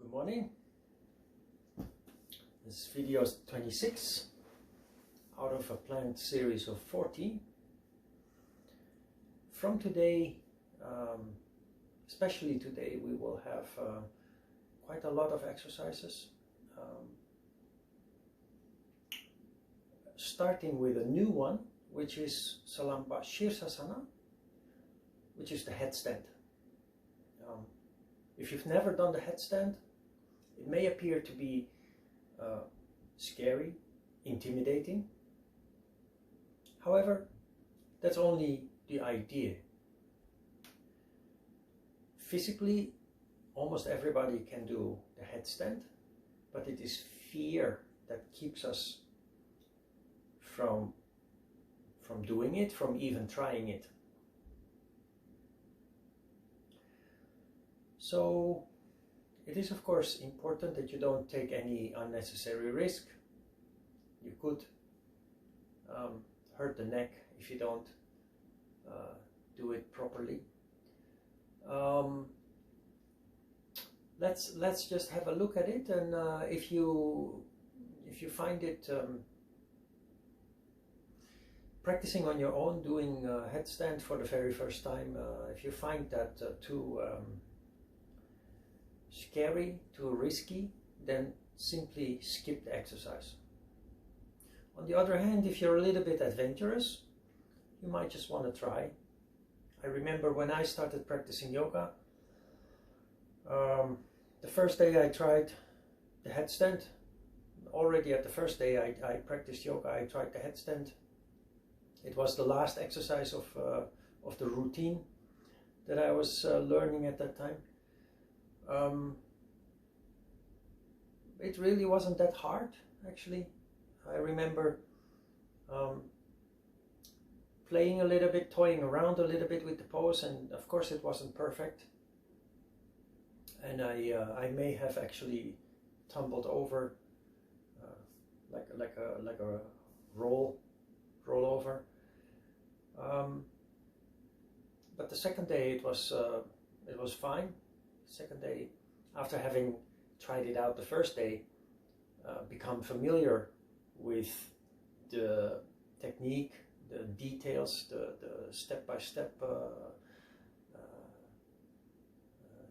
Good morning. This video is 26 out of a planned series of 40. From today, especially today, we will have quite a lot of exercises. Starting with a new one, which is Salampa Shirsasana, which is the headstand. If you've never done the headstand, it may appear to be scary, intimidating. However, that's only the idea. Physically, almost everybody can do the headstand, but it is fear that keeps us from doing it, from even trying it. So it is of course important that you don't take any unnecessary risk. You could hurt the neck if you don't do it properly. Let's just have a look at it, and if you find it practicing on your own, doing headstand for the very first time, if you find that too scary, too risky, then simply skip the exercise. On the other hand, if you're a little bit adventurous, you might just want to try. I remember when I started practicing yoga, the first day I tried the headstand. Already at the first day I practiced yoga, I tried the headstand. It was the last exercise of the routine that I was learning at that time. It really wasn't that hard, actually. I remember playing a little bit, toying around a little bit with the pose, and of course it wasn't perfect. And I may have actually tumbled over like a rollover. But the second day it was fine. Second day, after having tried it out the first day, become familiar with the technique, the details, the step-by-step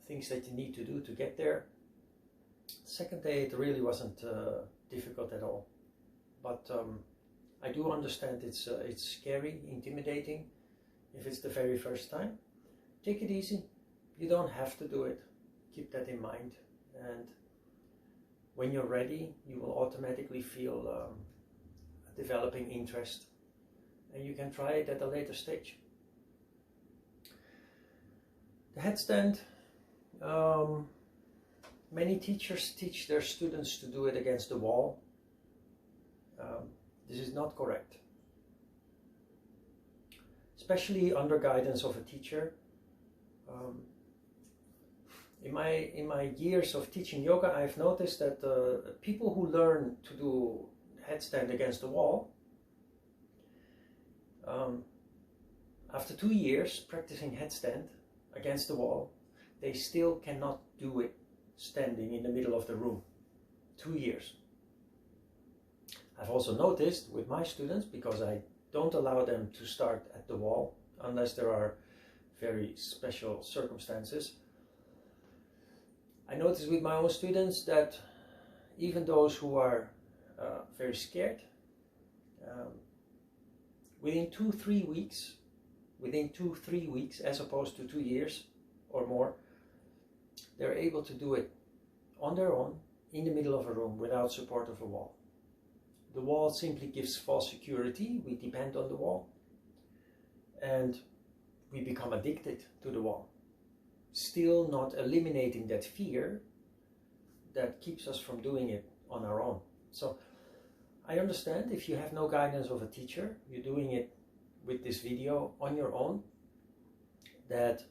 things that you need to do to get there. Second day it really wasn't difficult at all, but I do understand it's scary, intimidating if it's the very first time. Take it easy. You don't have to do it. Keep that in mind, and when you're ready, you will automatically feel a developing interest, and you can try it at a later stage. The headstand, many teachers teach their students to do it against the wall. This is not correct, especially under guidance of a teacher. In my years of teaching yoga, I've noticed that people who learn to do headstand against the wall, after 2 years practicing headstand against the wall, they still cannot do it standing in the middle of the room. 2 years. I've also noticed with my students, because I don't allow them to start at the wall unless there are very special circumstances. I noticed with my own students that even those who are very scared, within 2-3 weeks, as opposed to 2 years or more, they're able to do it on their own in the middle of a room without support of a wall. The wall simply gives false security. We depend on the wall, and we become addicted to the wall. Still not eliminating that fear that keeps us from doing it on our own. So I understand if you have no guidance of a teacher, you're doing it with this video on your own, that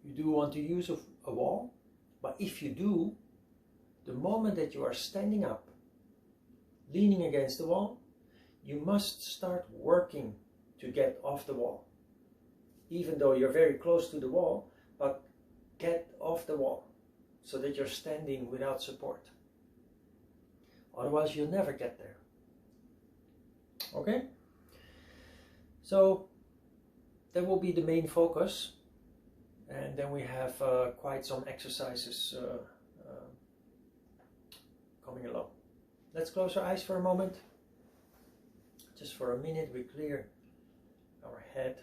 you do want to use a wall. But if you do, the moment that you are standing up, leaning against the wall, you must start working to get off the wall. Even though you're very close to the wall, but get off the wall. so that you're standing without support. Otherwise, you'll never get there. Okay? So that will be the main focus. And then we have quite some exercises coming along. Let's close our eyes for a moment. Just for a minute, we clear our head.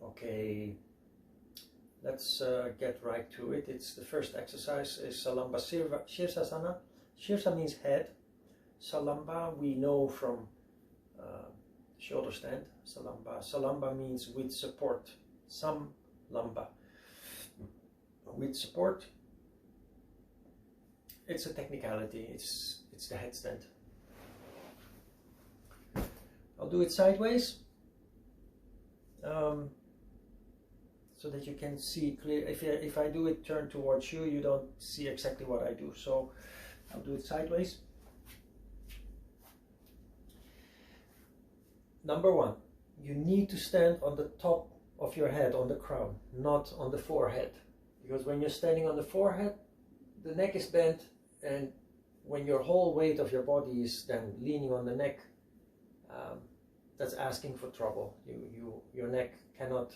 Okay, let's get right to it. It's the first exercise is Salamba Shirsasana. Shirsa means head. Salamba we know from shoulder stand. Salamba. Salamba means with support. Sam lamba. With support. It's a technicality. It's the headstand. I'll do it sideways. So that you can see clear. If I do it turn towards you, you don't see exactly what I do. So I'll do it sideways. Number one, you need to stand on the top of your head, on the crown, not on the forehead. Because when you're standing on the forehead, the neck is bent, and when your whole weight of your body is then leaning on the neck, that's asking for trouble. Your neck cannot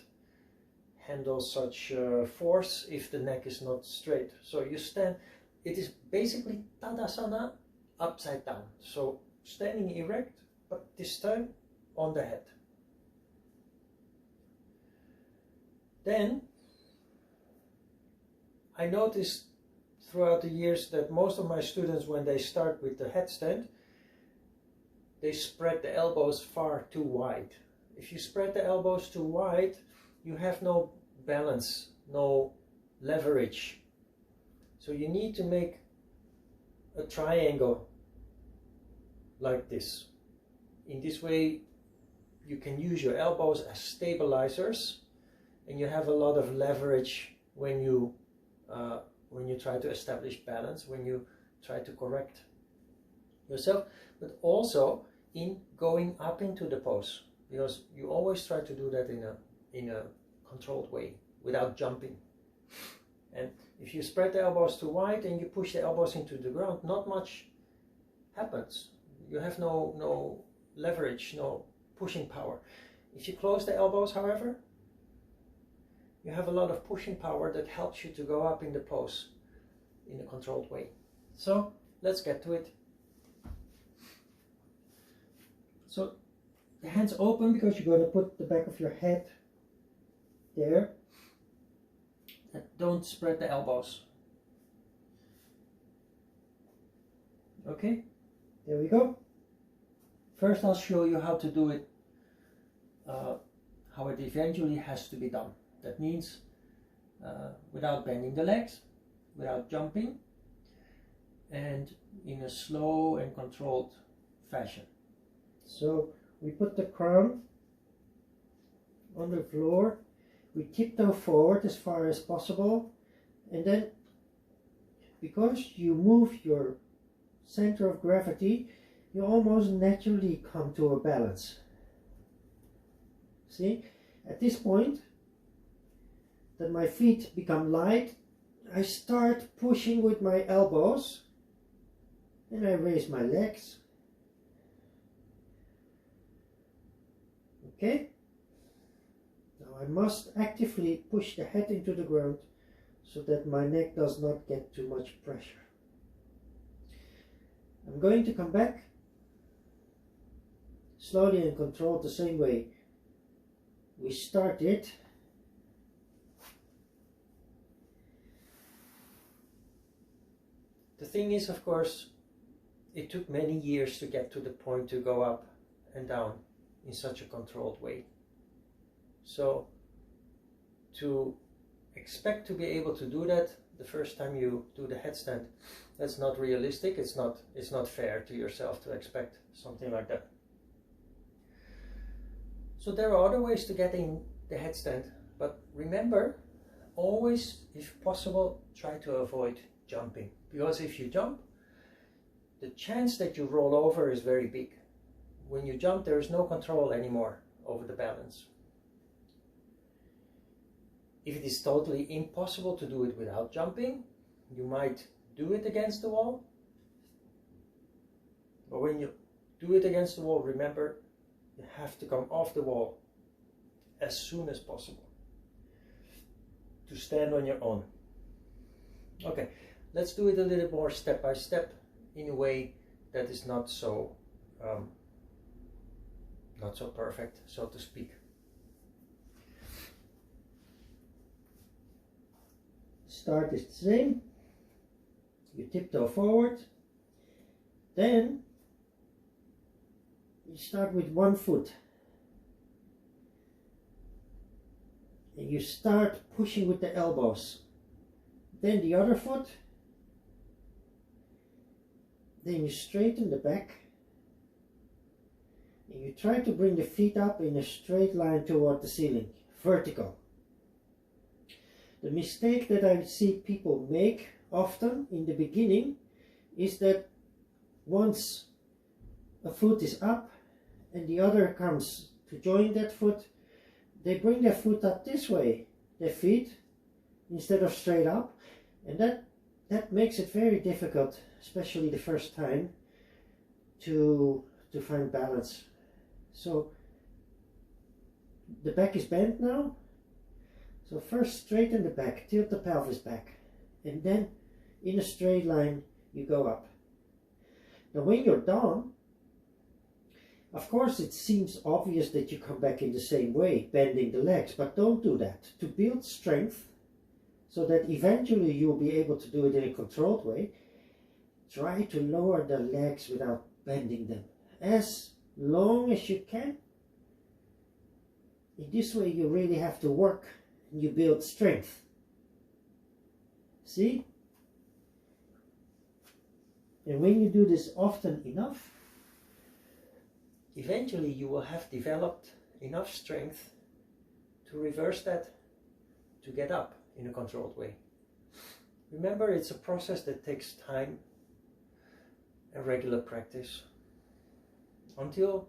handle such force if the neck is not straight. So you stand, it is basically Tadasana upside down. So standing erect, but this time on the head. Then I noticed throughout the years that most of my students, when they start with the headstand, they spread the elbows far too wide. If you spread the elbows too wide, you have no balance, no leverage. So you need to make a triangle like this. In this way, you can use your elbows as stabilizers, and you have a lot of leverage when you try to establish balance, when you try to correct yourself, but also in going up into the pose, because you always try to do that in a controlled way without jumping. And if you spread the elbows too wide and you push the elbows into the ground, not much happens. You have no leverage, no pushing power. If you close the elbows, however, you have a lot of pushing power that helps you to go up in the pose in a controlled way. So let's get to it. So the hands open, because you're going to put the back of your head there. Don't spread the elbows. Okay, there we go. First I'll show you how to do it, how it eventually has to be done. That means without bending the legs, without jumping, and in a slow and controlled fashion. So we put the crown on the floor, we tiptoe forward as far as possible, and then because you move your center of gravity, you almost naturally come to a balance. See, at this point that my feet become light, I start pushing with my elbows and I raise my legs. Okay? Now I must actively push the head into the ground so that my neck does not get too much pressure. I'm going to come back slowly and controlled the same way we started. The thing is, of course, it took many years to get to the point to go up and down in such a controlled way. So to expect to be able to do that the first time you do the headstand, that's not realistic. It's not fair to yourself to expect something like that. So there are other ways to get in the headstand, but remember, always, if possible, try to avoid jumping, because if you jump, the chance that you roll over is very big. When you jump, there is no control anymore over the balance. If it is totally impossible to do it without jumping, you might do it against the wall. But when you do it against the wall, remember, you have to come off the wall as soon as possible to stand on your own. Okay, let's do it a little more step by step in a way that is not so perfect, so to speak. Start is the same. You tiptoe forward. Then you start with one foot. And you start pushing with the elbows. Then the other foot. Then you straighten the back. And you try to bring the feet up in a straight line toward the ceiling, vertical. The mistake that I see people make often in the beginning is that once a foot is up and the other comes to join that foot, they bring their foot up this way, their feet, instead of straight up, and that makes it very difficult, especially the first time, to find balance. So the back is bent now. So first straighten the back, tilt the pelvis back, and then in a straight line you go up. Now when you're done, of course it seems obvious that you come back in the same way, bending the legs, but don't do that. To build strength, so that eventually you'll be able to do it in a controlled way, try to lower the legs without bending them as long as you can. In this way you really have to work. You build strength. See? And when you do this often enough, eventually you will have developed enough strength to reverse that, to get up in a controlled way. Remember, it's a process that takes time and regular practice. Until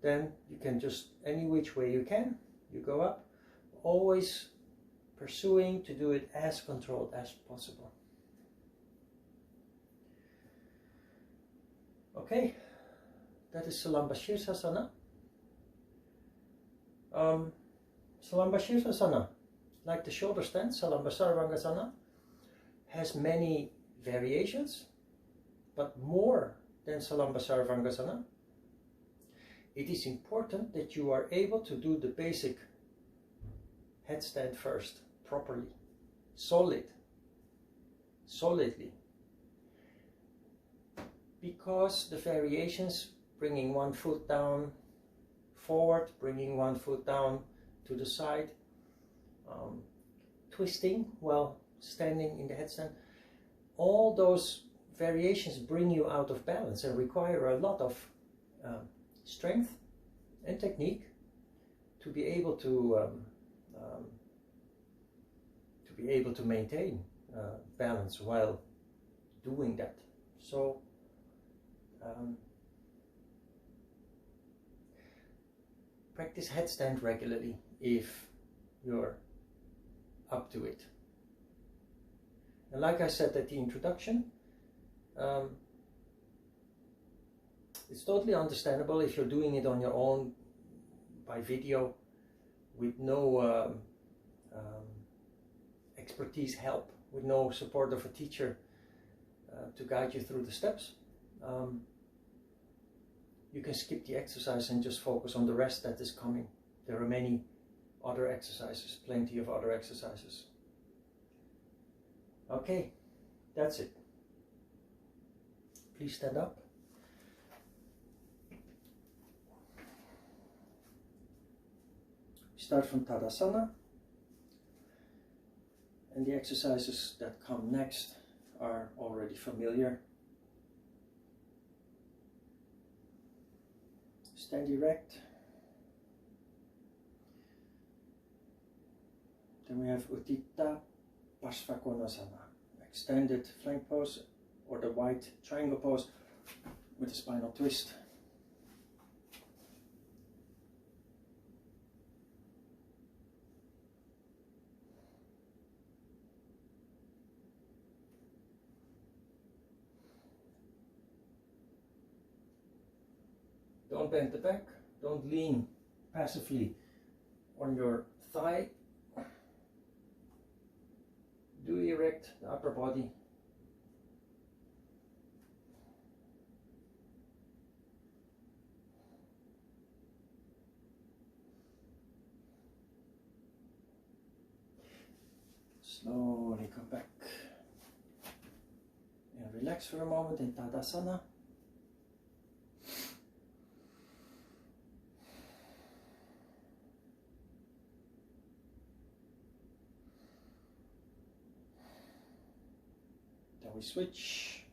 then, you can just, any which way you can, you go up. Always pursuing to do it as controlled as possible. Okay, that is Salamba Shirsasana. Salamba Shirsasana, like the shoulder stand, Salamba Sarvangasana, has many variations, but more than Salamba Sarvangasana. It is important that you are able to do the basic headstand first, properly, solidly, because the variations, bringing one foot down forward, bringing one foot down to the side, twisting while standing in the headstand, all those variations bring you out of balance and require a lot of strength and technique to be able to maintain balance while doing that. So practice headstand regularly if you're up to it. And like I said at the introduction, it's totally understandable if you're doing it on your own by video with no expertise help, with no support of a teacher to guide you through the steps. You can skip the exercise and just focus on the rest that is coming. There are many other exercises, plenty of other exercises. Okay, that's it. Please stand up. Start from Tadasana, and the exercises that come next are already familiar. Stand erect. Then we have Utthita Parsvakonasana, extended flank pose, or the white triangle pose with a spinal twist. Don't bend the back, don't lean passively on your thigh. Do erect the upper body. Slowly come back and relax for a moment in Tadasana. Then we switch.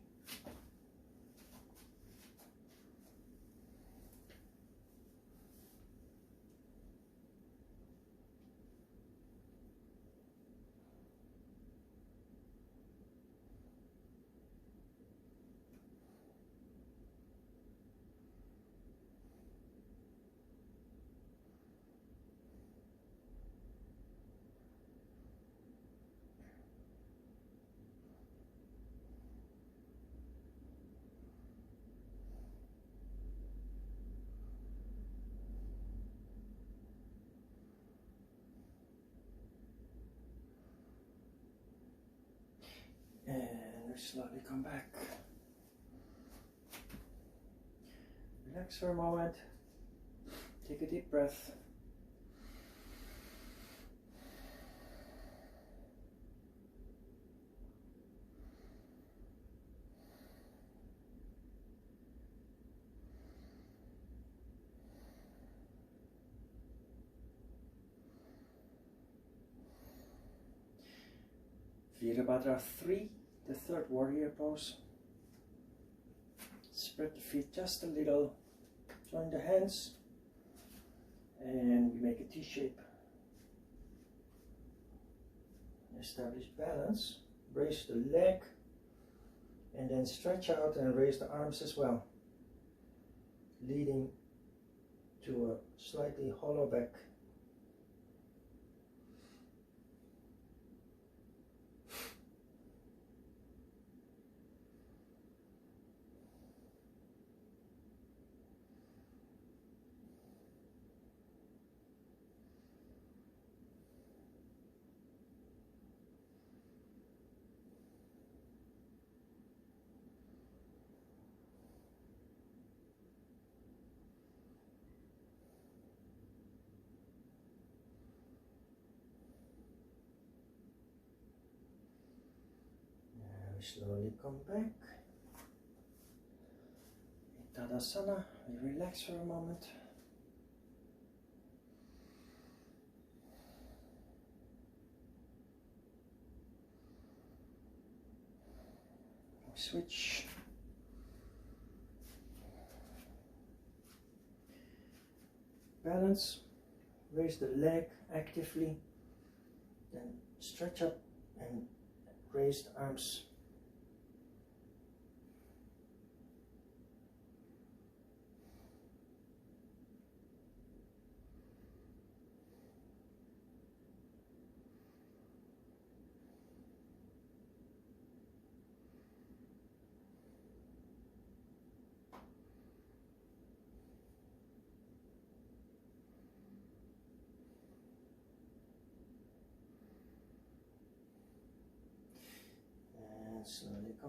And we slowly come back. Relax for a moment. Take a deep breath. Virabhadra 3, the third warrior pose. Spread the feet just a little, join the hands, and we make a T shape. Establish balance, raise the leg, and then stretch out and raise the arms as well, leading to a slightly hollow back. Slowly come back. In Tadasana, we relax for a moment. We switch. Balance, raise the leg actively, then stretch up and raise the arms.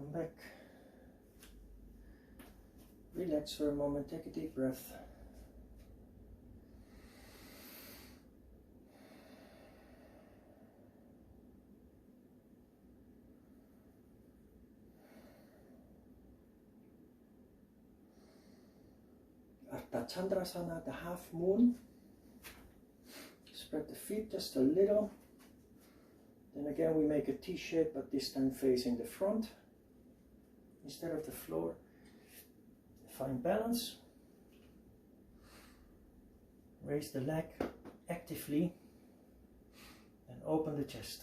come back. Relax for a moment, take a deep breath. Chandrasana, the half moon. Spread the feet just a little. Then again we make a T shape, but this time facing the front instead of the floor. Find balance. Raise the leg actively and open the chest.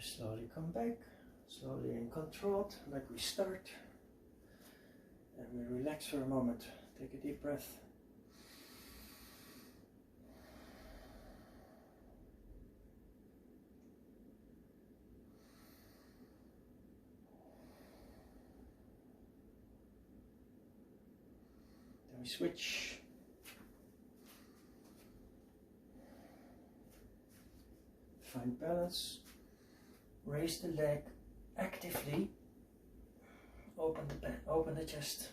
Slowly come back, slowly and controlled, like we start. And we relax for a moment. Take a deep breath. Then we switch. Find balance. Raise the leg actively. Open the chest.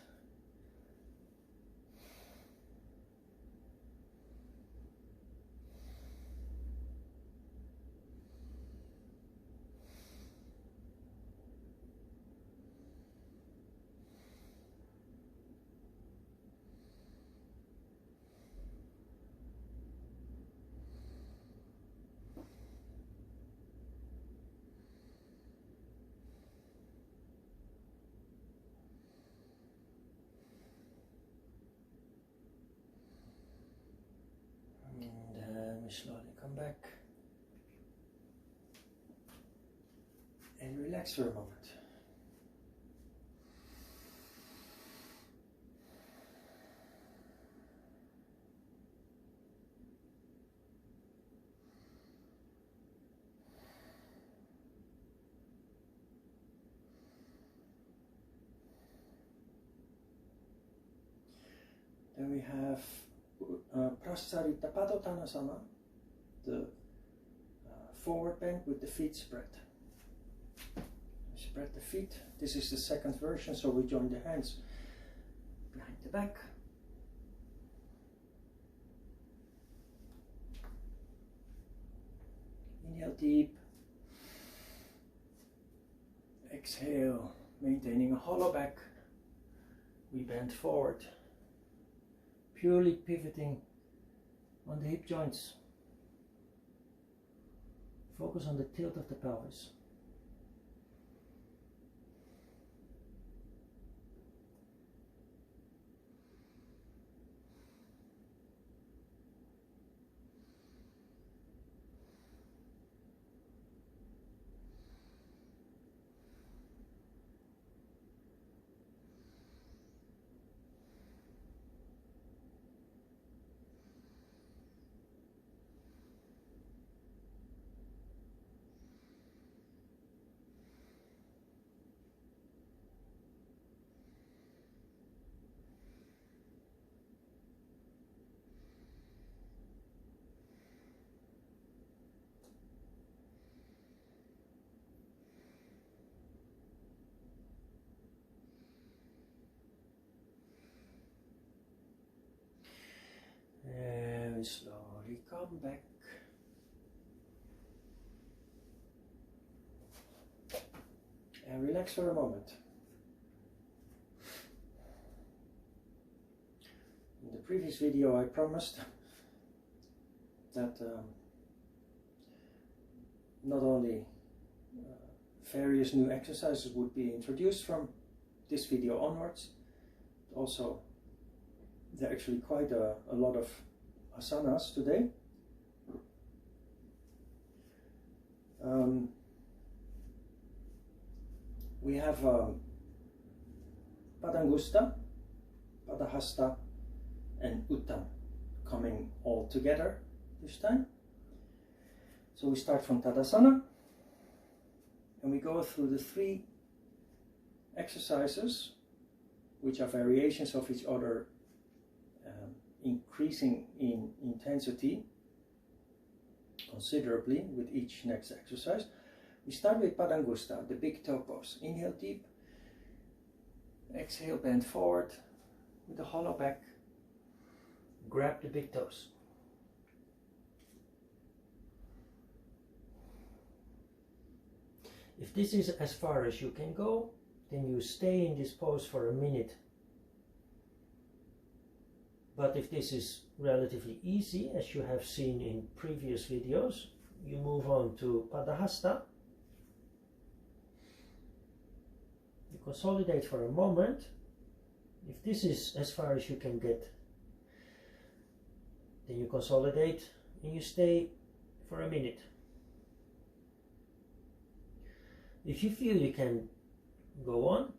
Slowly come back and relax for a moment. Then we have Prasarita Padottanasana, the forward bend with the feet spread. Spread the feet. This is the second version, so we join the hands behind the back. Inhale deep. Exhale, maintaining a hollow back. We bend forward, purely pivoting on the hip joints. Focus on the tilt of the pelvis. And slowly come back. And relax for a moment. In the previous video I promised that not only various new exercises would be introduced from this video onwards, Also, there are actually quite a lot of asanas today. We have Padangusta, Padahasta, and Uttam coming all together this time. So we start from Tadasana and we go through the 3 exercises, which are variations of each other, increasing in intensity considerably with each next exercise. We start with Padangusta, the big toe pose. Inhale deep, exhale, bend forward with a hollow back, grab the big toes. If this is as far as you can go, then you stay in this pose for a minute. But if this is relatively easy, as you have seen in previous videos, you move on to Padahasta. You consolidate for a moment. If this is as far as you can get, then you consolidate and you stay for a minute. If you feel you can go on,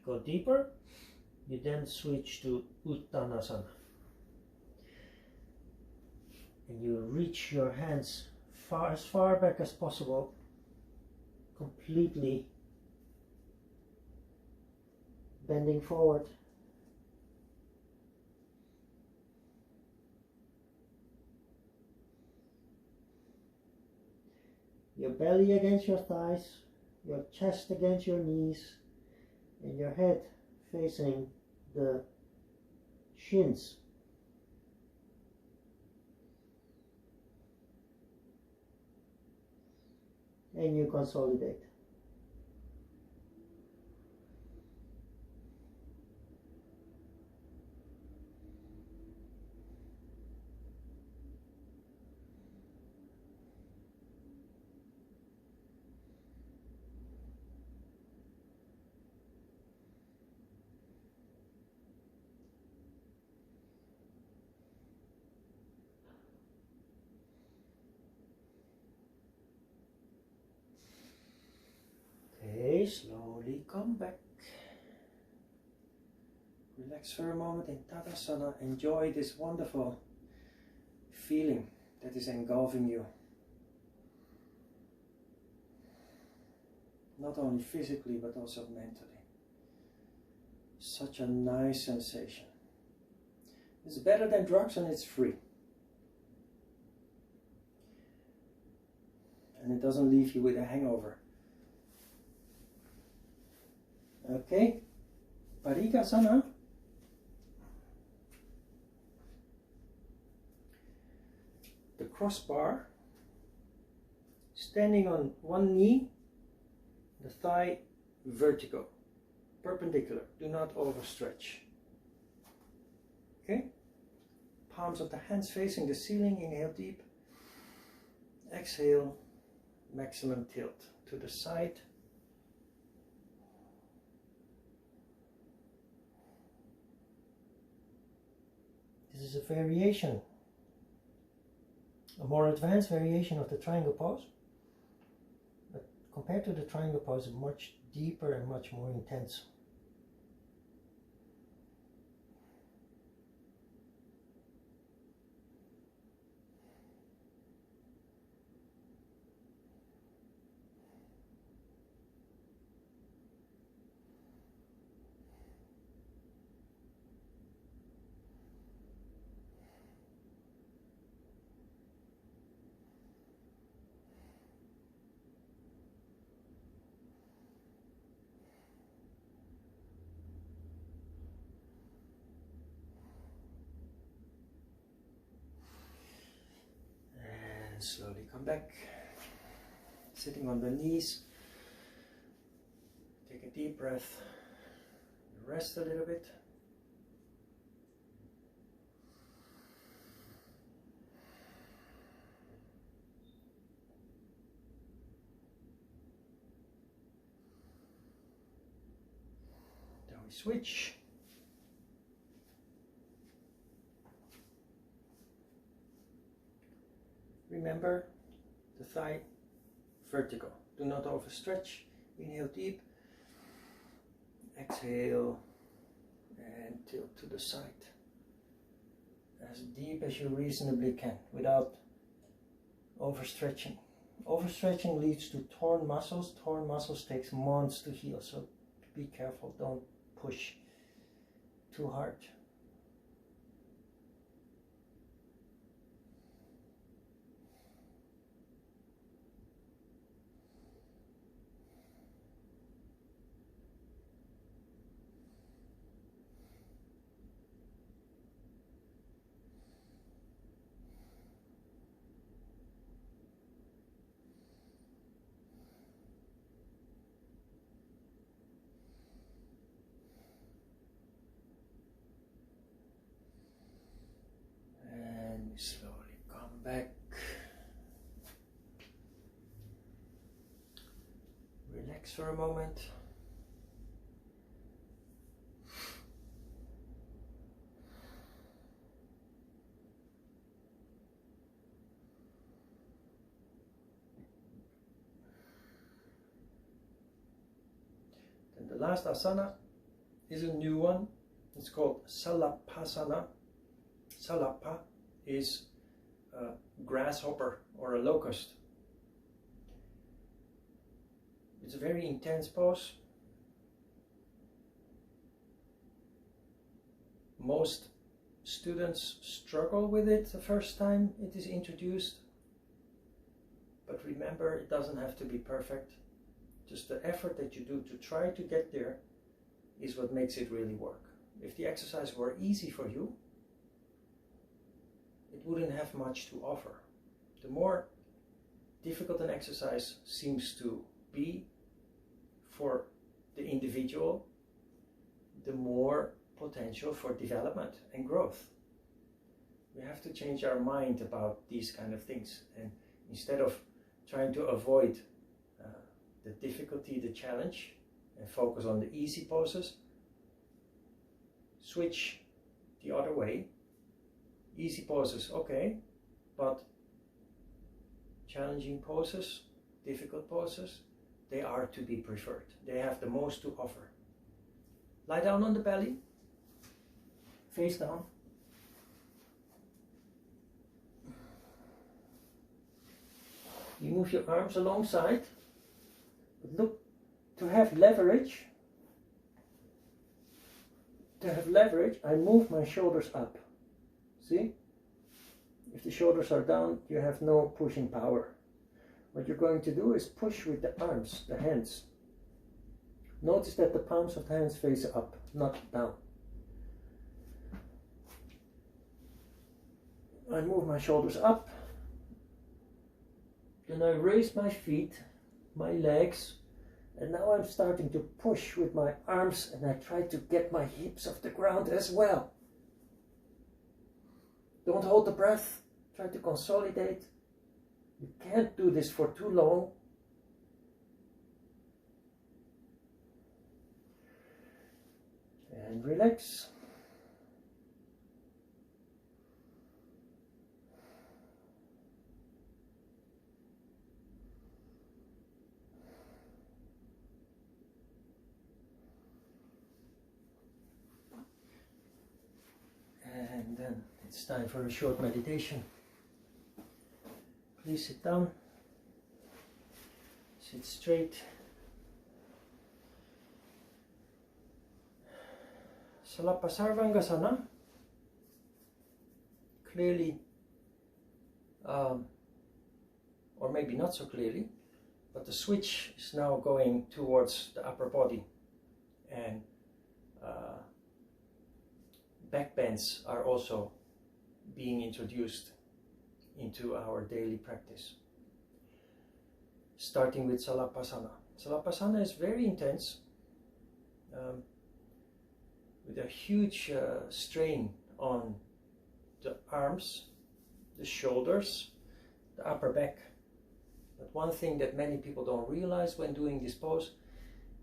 go deeper, you then switch to Uttanasana. And you reach your hands as far back as possible, completely bending forward. Your belly against your thighs, your chest against your knees, and your head facing the shins. And you consolidate. Okay, slowly come back. Relax for a moment in Tadasana. Enjoy this wonderful feeling that is engulfing you. Not only physically but also mentally. Such a nice sensation. It's better than drugs and it's free. And it doesn't leave you with a hangover. Okay, Parikasana. The crossbar, standing on one knee, the thigh vertical, perpendicular, do not overstretch. Okay, palms of the hands facing the ceiling, inhale deep, exhale, maximum tilt to the side. This is a variation, a more advanced variation of the triangle pose, but compared to the triangle pose, much deeper and much more intense. Slowly come back, sitting on the knees, take a deep breath, rest a little bit. Then we switch remember the thigh vertical. Do not overstretch. Inhale deep. Exhale and tilt to the side. As deep as you reasonably can without overstretching. Overstretching leads to torn muscles. Torn muscles takes months to heal, so be careful. Don't push too hard. Slowly come back. Relax for a moment. Then the last asana is a new one. It's called Salapasana. Salapa is a grasshopper or a locust. It's a very intense pose. Most students struggle with it the first time it is introduced. But remember, it doesn't have to be perfect. Just the effort that you do to try to get there is what makes it really work. If the exercise were easy for you, it wouldn't have much to offer. The more difficult an exercise seems to be for the individual, the more potential for development and growth. We have to change our mind about these kind of things, and instead of trying to avoid the difficulty, the challenge, and focus on the easy poses, switch the other way. Easy poses, okay, but challenging poses, difficult poses, they are to be preferred. They have the most to offer. Lie down on the belly, face down. You move your arms alongside, but look, to have leverage, I move my shoulders up. See? If the shoulders are down, you have no pushing power. What you're going to do is push with the arms, the hands. Notice that the palms of the hands face up, not down. I move my shoulders up. Then I raise my feet, my legs, and now I'm starting to push with my arms, and I try to get my hips off the ground as well. Don't hold the breath, try to consolidate. You can't do this for too long. And relax. And then it's time for a short meditation. Please sit down, sit straight. Salapasarvangasana. Clearly, or maybe not so clearly, but the switch is now going towards the upper body, and back bends are also being introduced into our daily practice. Starting with Salapasana. Salapasana is very intense, with a huge strain on the arms, the shoulders, the upper back. But one thing that many people don't realize when doing this pose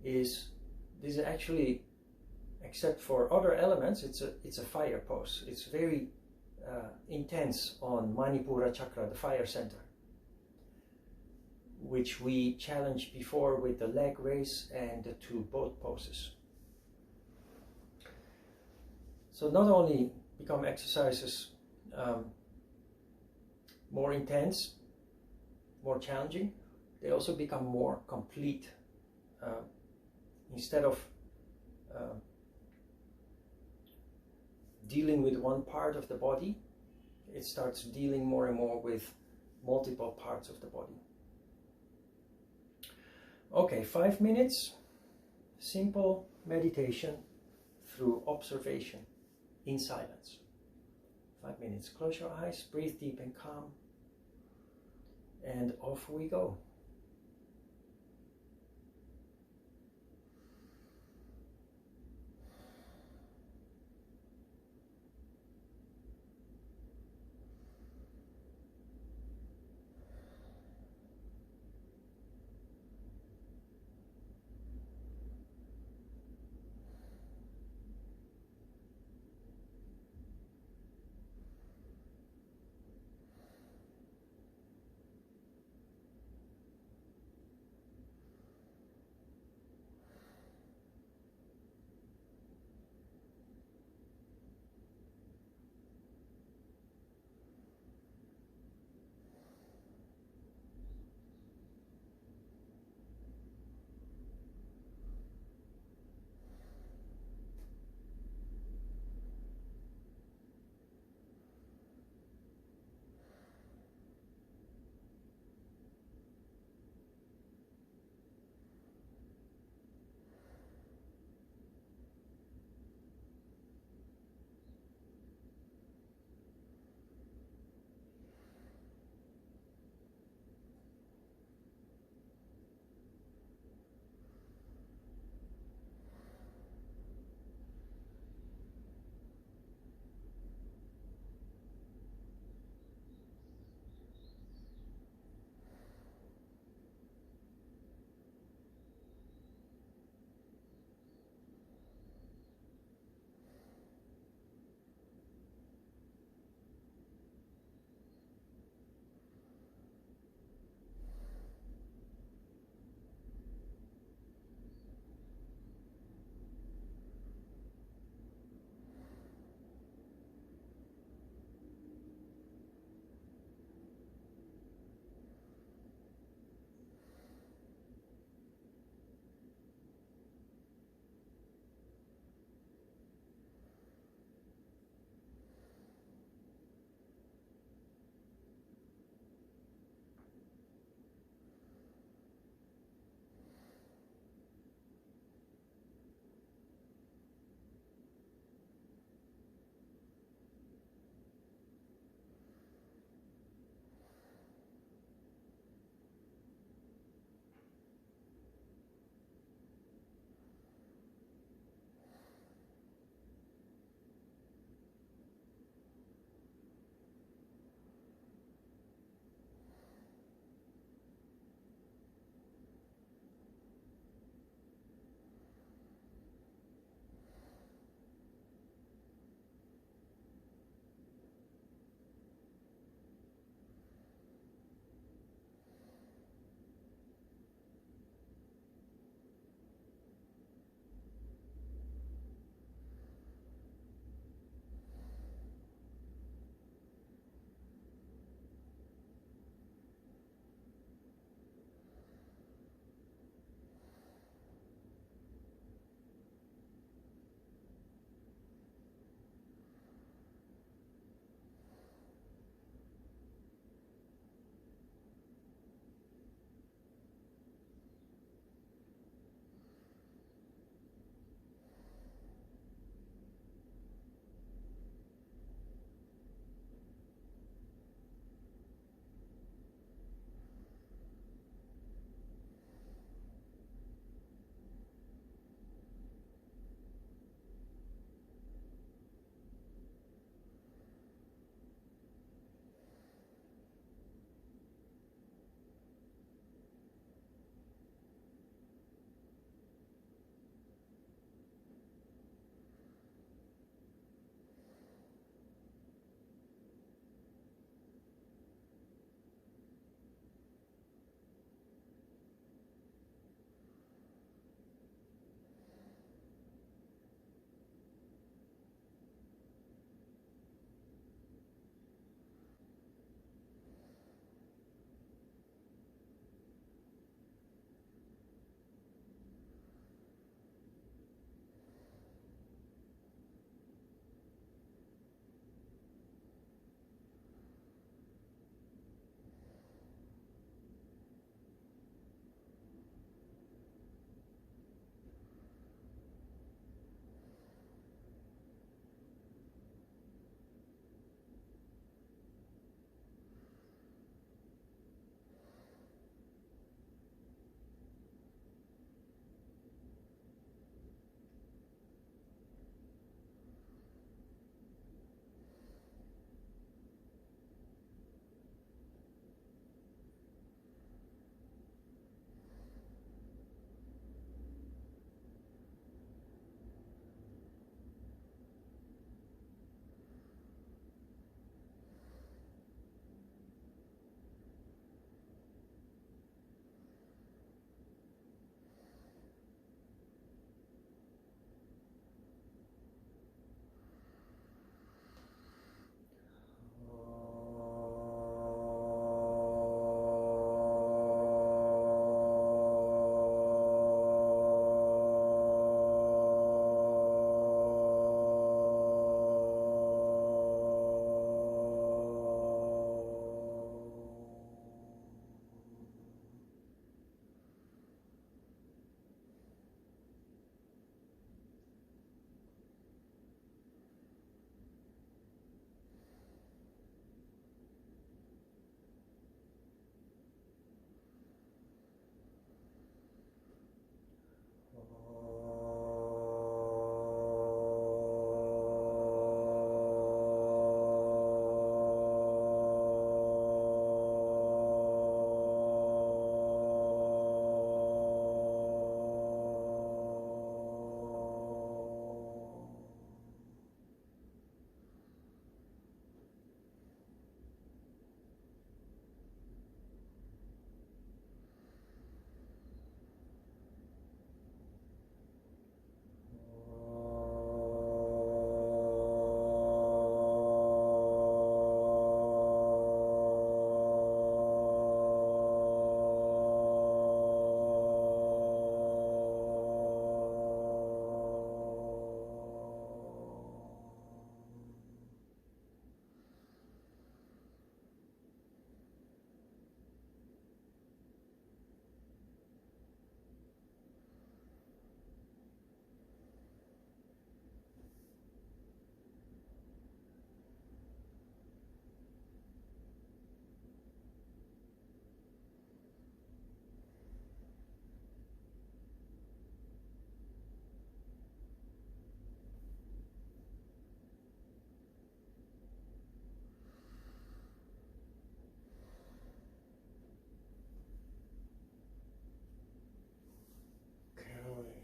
is this is actually, except for other elements, it's a fire pose. It's very intense on Manipura chakra, the fire center. which we challenged before with the leg raise and the 2 boat poses. So not only become exercises more intense, more challenging, they also become more complete. Instead of dealing with one part of the body, it starts dealing more and more with multiple parts of the body. Okay, 5 minutes, simple meditation through observation in silence. 5 minutes, close your eyes, breathe deep and calm, and off we go.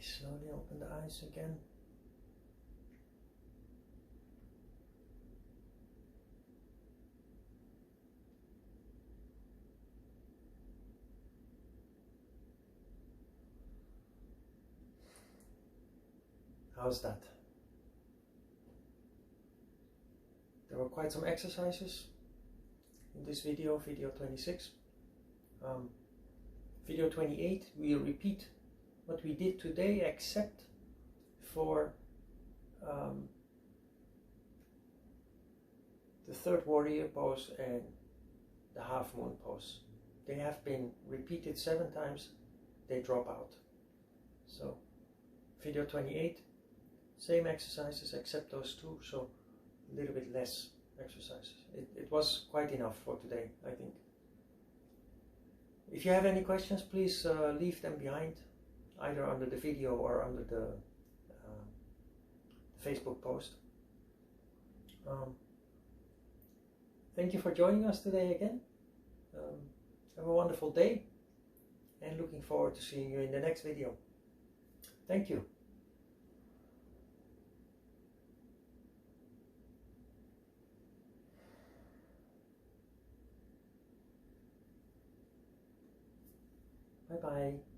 Slowly open the eyes again. How's that? There were quite some exercises in this video, video 26. Video 28, we repeat what we did today except for the third warrior pose and the half moon pose. They have been repeated 7 times, they drop out. So video 28, same exercises except those 2, so a little bit less exercises. It was quite enough for today, I think. If you have any questions, please leave them behind, either under the video or under the Facebook post. Thank you for joining us today again. Have a wonderful day, and looking forward to seeing you in the next video. Thank you. Bye-bye.